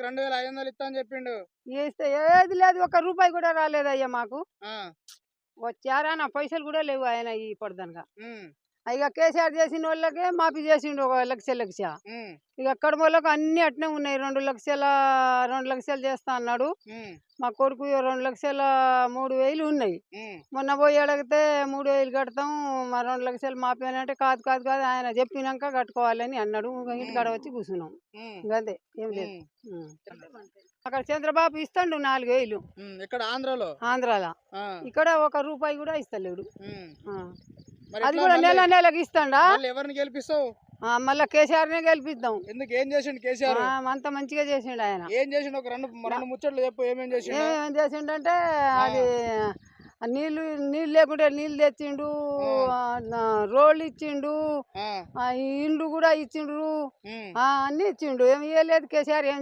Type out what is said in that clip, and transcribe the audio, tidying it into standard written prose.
వాళ్ళకి 2500 ఇస్తా అని చెప్పిండు. ఇస్తే ఏది లేదు, ఒక్క రూపాయి కూడా రాలేదయ్యా మాకు. ఆ, వచ్చారా నా పైసలు కూడా లేవు ఆయన ఇప్పటిదాకా. ఉమ్, ఇక కేసీఆర్ చేసిన వాళ్ళకే మాఫీ చేసిండు 1,00,000. ఉమ్, ఇక కడమలకు అన్ని అట్నే ఉన్నాయి. 2,00,000 చేస్తా అన్నాడు. ఉమ్, మా కొడుకు 2,03,000 ఉన్నాయి. ఉమ్, మొన్న పోయి అడిగితే 3,000 కడతాం, మా 2,00,000 మాపి అంటే కాదు కాదు కాదు ఆయన చెప్పినాక కట్టుకోవాలని అన్నాడు. ఇంటికాడ వచ్చి కూర్చున్నాం. ఉమ్, ఇంకంతే, ఏం లేదు. ఉమ్. అక్కడ చంద్రబాబు ఇస్తాడు 4,000 ఇక్కడ ఆంధ్రాలో. ఆంధ్రాలో. ఆ, ఇక్కడ 1 రూపాయి కూడా ఇస్తలేడు. ఉమ్. ఆ. మరి అది ఎట్లా కూడా మళ్ళీ- నెలకి ఇస్తాడా? మళ్ళీ ఎవరిని గెలిపిస్తావు? మళ్ళా కేసీఆర్నే గెలిపిద్దాం. ఎందుకు, ఏం చేసిండు కేసీఆర్? అంత మంచిగా చేసిండు ఆయన. ఏం చేసిండు? ఒక రెండు ముచ్చట్లు చెప్పు, ఏమేం చేసిండు? ఏం చేసిండంటే అది నీళ్ళు లేకుంటే నీళ్ళు తెచ్చిండు, రోడ్లు ఇచ్చిండు, ఆ, ఇండ్లు కూడా ఇచ్చిండ్రు, ఉమ్. అన్ని ఇచ్చిండు. ఏమి ఇవ్వలేదు కేసీఆర్. ఏం